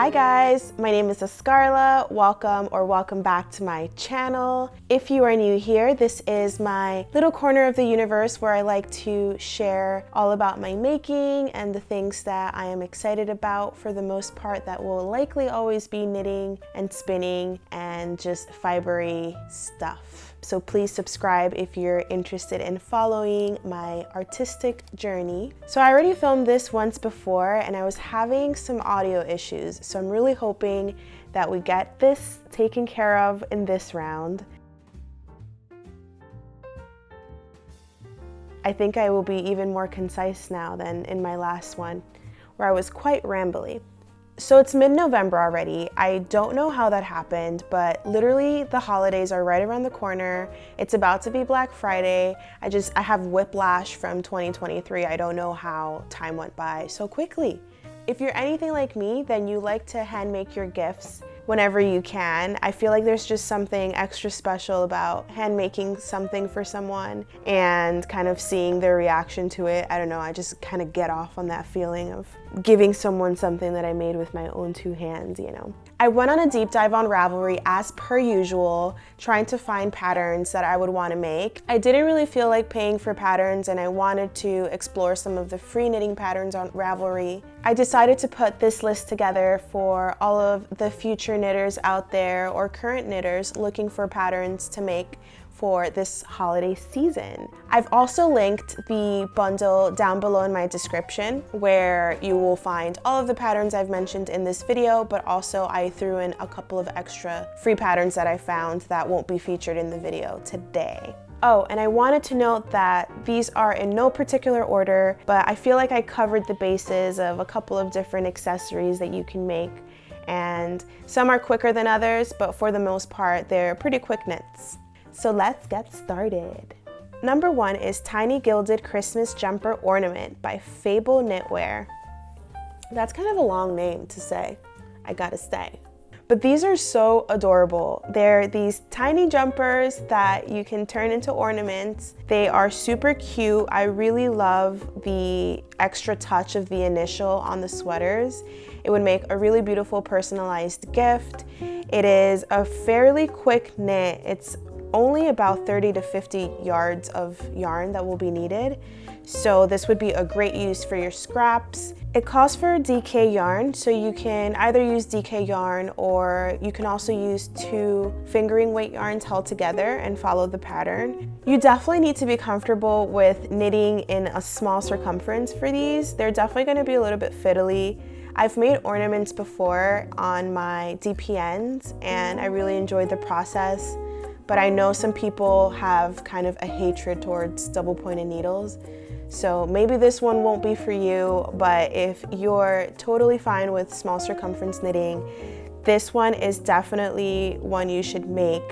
Hi guys, my name is Escarla. Welcome back to my channel. If you are new here, this is my little corner of the universe where I like to share all about my making and the things that I am excited about. For the most part, that will likely always be knitting and spinning and just fibery stuff. So please subscribe if you're interested in following my artistic journey. So I already filmed this once before and I was having some audio issues. So I'm really hoping that we get this taken care of in this round. I think I will be even more concise now than in my last one, where I was quite rambly. So it's mid-November already. I don't know how that happened, but literally the holidays are right around the corner. It's about to be Black Friday. I have whiplash from 2023. I don't know how time went by so quickly. If you're anything like me, then you like to hand make your gifts whenever you can. I feel like there's just something extra special about hand making something for someone and kind of seeing their reaction to it. I don't know, I just kind of get off on that feeling of giving someone something that I made with my own two hands, you know. I went on a deep dive on Ravelry as per usual, trying to find patterns that I would want to make. I didn't really feel like paying for patterns and I wanted to explore some of the free knitting patterns on Ravelry. I decided to put this list together for all of the future knitters out there or current knitters looking for patterns to make for this holiday season. I've also linked the bundle down below in my description where you will find all of the patterns I've mentioned in this video, but also I threw in a couple of extra free patterns that I found that won't be featured in the video today. Oh, and I wanted to note that these are in no particular order, but I feel like I covered the bases of a couple of different accessories that you can make. And some are quicker than others, but for the most part, they're pretty quick knits. So let's get started. Number one is Tiny Gilded Christmas Jumper Ornament by Fable Knitwear. That's kind of a long name to say, I gotta say. But these are so adorable. They're these tiny jumpers that you can turn into ornaments. They are super cute. I really love the extra touch of the initial on the sweaters. It would make a really beautiful personalized gift. It is a fairly quick knit. It's only about 30 to 50 yards of yarn that will be needed. So this would be a great use for your scraps. It calls for DK yarn, so you can either use DK yarn or you can also use two fingering weight yarns held together and follow the pattern. You definitely need to be comfortable with knitting in a small circumference for these. They're definitely going to be a little bit fiddly. I've made ornaments before on my DPNs and I really enjoyed the process. But I know some people have kind of a hatred towards double pointed needles. So maybe this one won't be for you, but if you're totally fine with small circumference knitting, this one is definitely one you should make.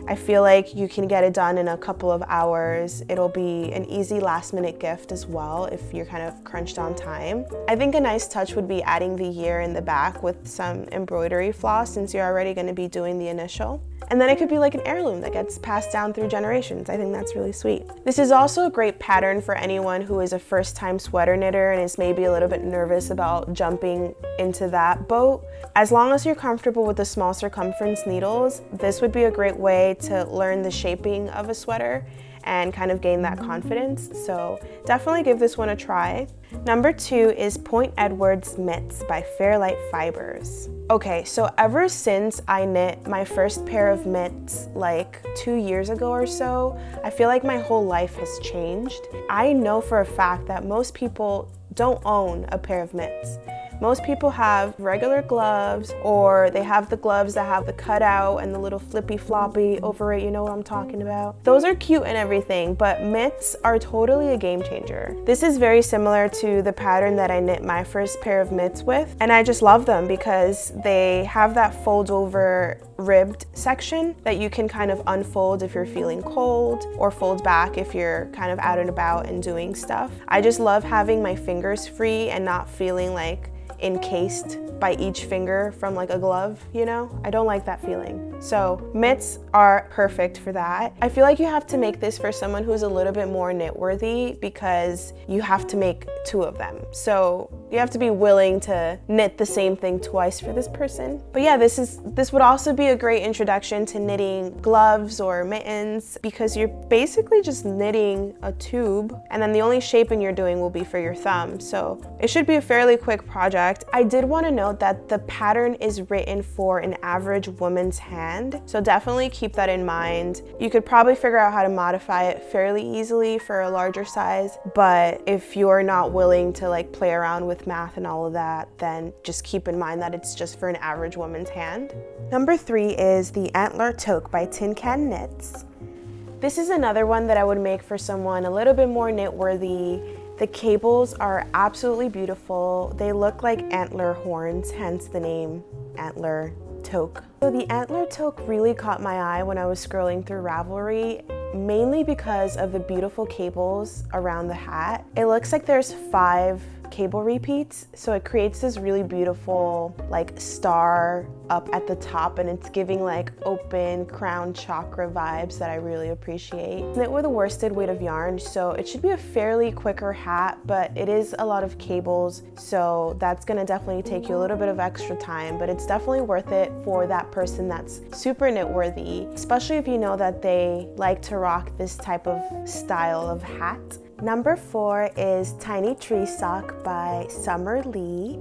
I feel like you can get it done in a couple of hours. It'll be an easy last minute gift as well if you're kind of crunched on time. I think a nice touch would be adding the year in the back with some embroidery floss since you're already going to be doing the initial. And then it could be like an heirloom that gets passed down through generations. I think that's really sweet. This is also a great pattern for anyone who is a first-time sweater knitter and is maybe a little bit nervous about jumping into that boat. As long as you're comfortable with the small circumference needles, this would be a great way to learn the shaping of a sweater and kind of gain that confidence. So definitely give this one a try. Number two is Point Edwards Mitts by Fairlight Fibers. Okay, so ever since I knit my first pair of mitts like 2 years ago or so, I feel like my whole life has changed. I know for a fact that most people don't own a pair of mitts. Most people have regular gloves, or they have the gloves that have the cutout and the little flippy floppy over it, you know what I'm talking about. Those are cute and everything, but mitts are totally a game changer. This is very similar to the pattern that I knit my first pair of mitts with, and I just love them because they have that fold over ribbed section that you can kind of unfold if you're feeling cold, or fold back if you're kind of out and about and doing stuff. I just love having my fingers free and not feeling like encased by each finger from like a glove, you know? I don't like that feeling. So mitts are perfect for that. I feel like you have to make this for someone who's a little bit more knit worthy because you have to make 2 of them. So you have to be willing to knit the same thing twice for this person. But yeah, this would also be a great introduction to knitting gloves or mittens because you're basically just knitting a tube and then the only shaping you're doing will be for your thumb. So it should be a fairly quick project. I did want to note that the pattern is written for an average woman's hand. So definitely keep that in mind. You could probably figure out how to modify it fairly easily for a larger size, but if you're not willing to like play around with math and all of that, then just keep in mind that it's just for an average woman's hand. Number 3 is the Antler Toque by Tin Can Knits. This is another one that I would make for someone a little bit more knit worthy. The cables are absolutely beautiful. They look like antler horns, hence the name Antler Toque. So the Antler Toque really caught my eye when I was scrolling through Ravelry, mainly because of the beautiful cables around the hat. It looks like there's 5 cable repeats, so it creates this really beautiful like star up at the top, and it's giving like open crown chakra vibes that I really appreciate. Knit with a worsted weight of yarn, so it should be a fairly quicker hat, but it is a lot of cables, so that's gonna definitely take you a little bit of extra time, but it's definitely worth it for that person that's super knit worthy, especially if you know that they like to rock this type of style of hat. Number 4 is Tiny Tree Sock by Summer Lee.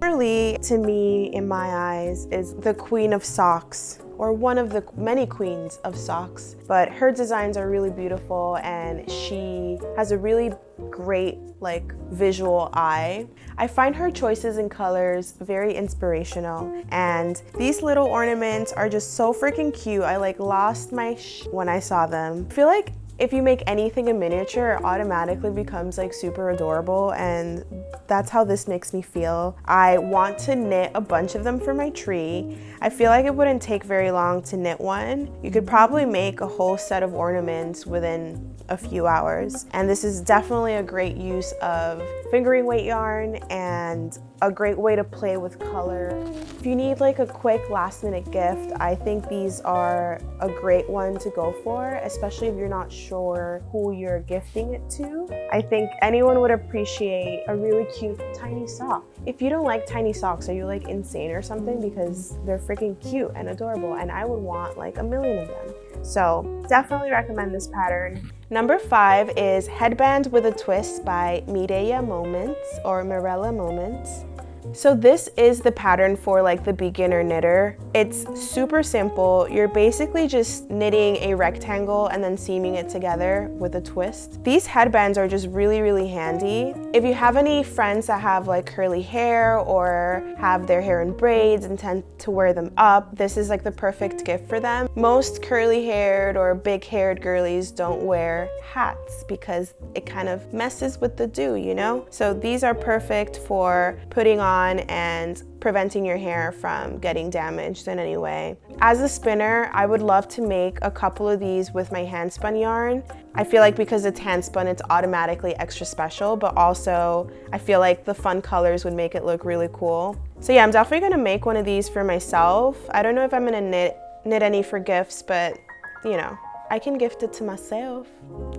Summer Lee, to me, in my eyes, is the queen of socks, or one of the many queens of socks, but her designs are really beautiful and she has a really great like visual eye. I find her choices in colors very inspirational, and these little ornaments are just so freaking cute. I like lost my when I saw them. I feel like if you make anything in miniature, it automatically becomes like super adorable, and that's how this makes me feel. I want to knit a bunch of them for my tree. I feel like it wouldn't take very long to knit one. You could probably make a whole set of ornaments within a few hours, and this is definitely a great use of fingering weight yarn and a great way to play with color. If you need like a quick last minute gift, I think these are a great one to go for, especially if you're not sure who you're gifting it to. I think anyone would appreciate a really cute tiny sock. If you don't like tiny socks, are you like insane or something? Because they're freaking cute and adorable, and I would want like a million of them. So definitely recommend this pattern. Number 5 is Headband with a Twist by Mireia Moments, or Mirella Moments. So this is the pattern for like the beginner knitter. It's super simple. You're basically just knitting a rectangle and then seaming it together with a twist. These headbands are just really, really handy. If you have any friends that have like curly hair or have their hair in braids and tend to wear them up, this is like the perfect gift for them. Most curly haired or big haired girlies don't wear hats because it kind of messes with the do, you know? So these are perfect for putting on and preventing your hair from getting damaged in any way. As a spinner, I would love to make a couple of these with my hand spun yarn. I feel like because it's hand spun, it's automatically extra special, but also I feel like the fun colors would make it look really cool. So yeah, I'm definitely gonna make one of these for myself. I don't know if I'm gonna knit any for gifts, but you know, I can gift it to myself.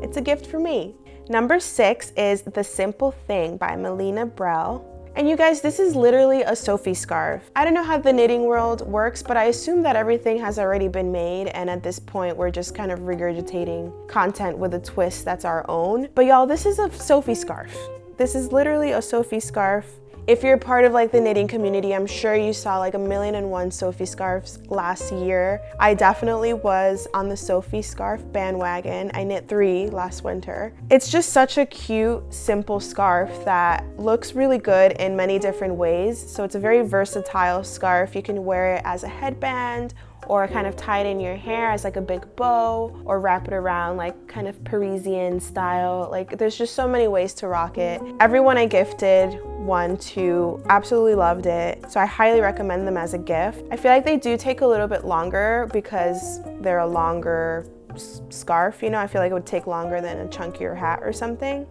It's a gift for me. Number 6 is The Simple Thing by Melina Brell. And you guys, this is literally a Sophie scarf. I don't know how the knitting world works, but I assume that everything has already been made, and at this point we're just kind of regurgitating content with a twist that's our own. But y'all, this is a Sophie scarf. This is literally a Sophie scarf. If you're part of like the knitting community, I'm sure you saw like 1,000,001 Sophie scarves last year. I definitely was on the Sophie scarf bandwagon. I knit 3 last winter. It's just such a cute, simple scarf that looks really good in many different ways. So it's a very versatile scarf. You can wear it as a headband, or kind of tie it in your hair as like a big bow, or wrap it around like kind of Parisian style. Like there's just so many ways to rock it. Everyone I gifted one to absolutely loved it, so I highly recommend them as a gift. I feel like they do take a little bit longer because they're a longer scarf, you know. I feel like it would take longer than a chunkier hat or something.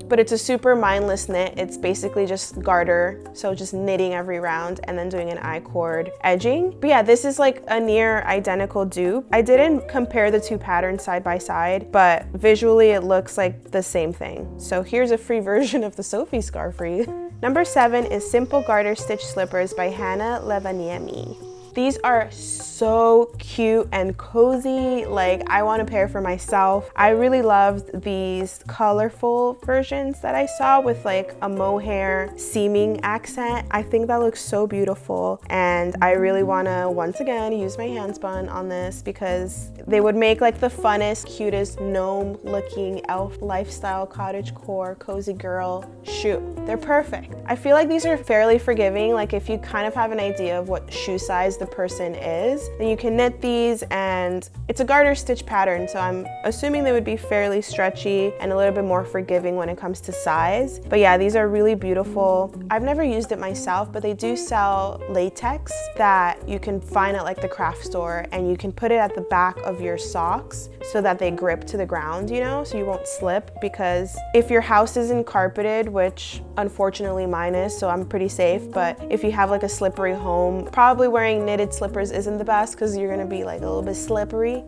But it's a super mindless knit. It's basically just garter, so just knitting every round and then doing an I-cord edging. But yeah, this is like a near identical dupe. I didn't compare the two patterns side by side, but visually it looks like the same thing. So here's a free version of the Sophie scarf for you. Number 7 is Simple Garter Stitch Slippers by Hannah Levaniemi. These are so cute and cozy. Like, I want a pair for myself. I really loved these colorful versions that I saw with like a mohair seaming accent. I think that looks so beautiful, and I really want to once again use my hand spun on this because they would make like the funnest, cutest gnome looking elf lifestyle cottagecore cozy girl shoe. They're perfect. I feel like these are fairly forgiving. Like, if you kind of have an idea of what shoe size the person is, then you can knit these, and it's a garter stitch pattern, so I'm assuming they would be fairly stretchy and a little bit more forgiving when it comes to size. But yeah, these are really beautiful. I've never used it myself, but they do sell latex that you can find at like the craft store, and you can put it at the back of your socks so that they grip to the ground, you know, so you won't slip. Because if your house isn't carpeted, which unfortunately mine is, so I'm pretty safe, but if you have like a slippery home, probably wearing knitted slippers isn't the best because you're gonna be like a little bit slippery.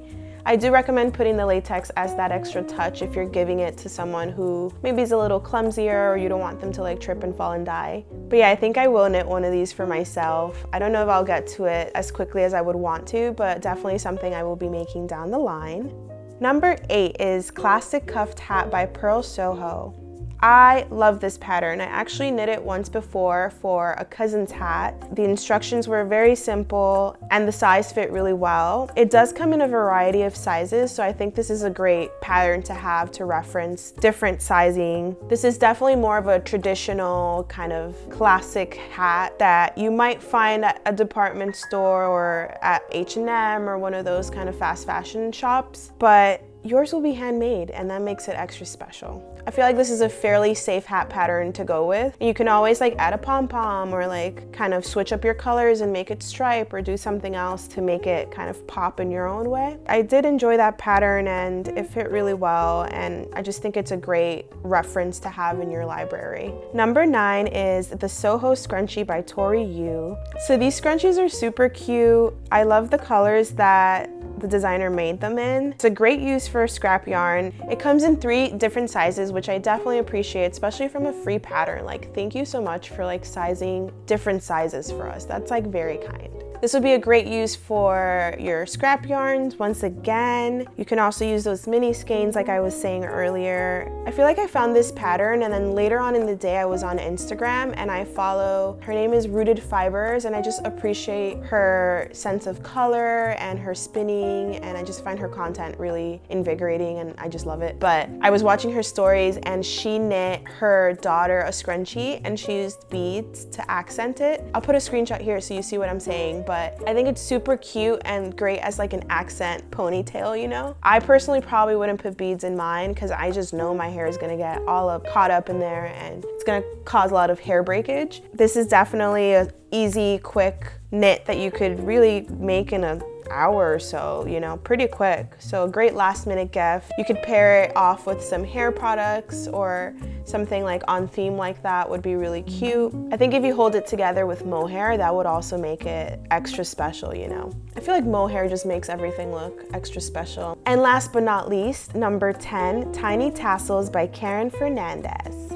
I do recommend putting the latex as that extra touch if you're giving it to someone who maybe is a little clumsier or you don't want them to like trip and fall and die. But yeah, I think I will knit one of these for myself. I don't know if I'll get to it as quickly as I would want to, but definitely something I will be making down the line. Number 8 is Classic Cuffed Hat by Pearl Soho. I love this pattern. I actually knit it once before for a cousin's hat. The instructions were very simple and the size fit really well. It does come in a variety of sizes, so I think this is a great pattern to have to reference different sizing. This is definitely more of a traditional kind of classic hat that you might find at a department store or at H&M or one of those kind of fast fashion shops, but yours will be handmade, and that makes it extra special. I feel like this is a fairly safe hat pattern to go with. You can always like add a pom-pom or like kind of switch up your colors and make it stripe or do something else to make it kind of pop in your own way. I did enjoy that pattern and it fit really well, and I just think it's a great reference to have in your library. Number 9 is the Soho Scrunchie by Tori Yu. So these scrunchies are super cute. I love the colors that the designer made them in. It's a great use for scrap yarn. It comes in 3 different sizes, which I definitely appreciate, especially from a free pattern. Like, thank you so much for like sizing different sizes for us. That's like very kind. This would be a great use for your scrap yarns. Once again, you can also use those mini skeins like I was saying earlier. I feel like I found this pattern and then later on in the day I was on Instagram and I follow, her name is Rooted Fibers, and I just appreciate her sense of color and her spinning, and I just find her content really invigorating and I just love it. But I was watching her stories and she knit her daughter a scrunchie and she used beads to accent it. I'll put a screenshot here so you see what I'm saying, but I think it's super cute and great as like an accent ponytail, you know? I personally probably wouldn't put beads in mine because I just know my hair is gonna get all caught up in there and it's gonna cause a lot of hair breakage. This is definitely an easy, quick knit that you could really make in an hour or so, you know, pretty quick. So a great last minute gift. You could pair it off with some hair products or something like on theme like that would be really cute. I think if you hold it together with mohair, that would also make it extra special, you know. I feel like mohair just makes everything look extra special. And last but not least, number 10, Tiny Tassels by Karen Fernandez.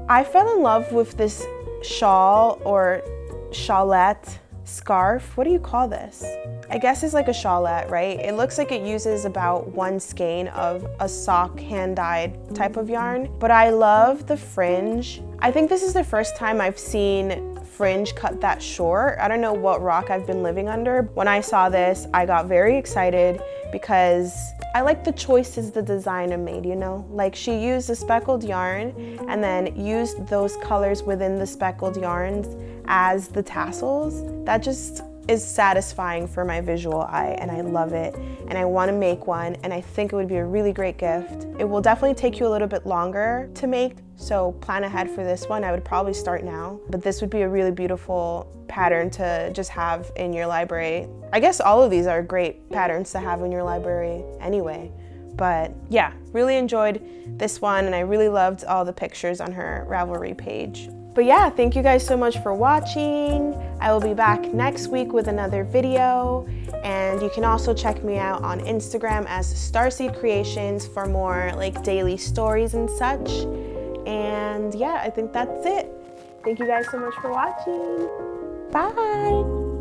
I fell in love with this shawl or shawlette scarf. What do you call this? I guess it's like a shawlette, right? It looks like it uses about 1 skein of a sock hand-dyed type of yarn, but I love the fringe. I think this is the first time I've seen fringe cut that short. I don't know what rock I've been living under. When I saw this, I got very excited because I like the choices the designer made, you know? Like, she used a speckled yarn and then used those colors within the speckled yarns as the tassels. That just is satisfying for my visual eye, and I love it, and I want to make one, and I think it would be a really great gift. It will definitely take you a little bit longer to make, so plan ahead for this one. I would probably start now, but this would be a really beautiful pattern to just have in your library. I guess all of these are great patterns to have in your library anyway. But yeah, really enjoyed this one, and I really loved all the pictures on her Ravelry page. But yeah, thank you guys so much for watching. I will be back next week with another video, and you can also check me out on Instagram as Starseed Creations for more like daily stories and such. And yeah, I think that's it. Thank you guys so much for watching. Bye.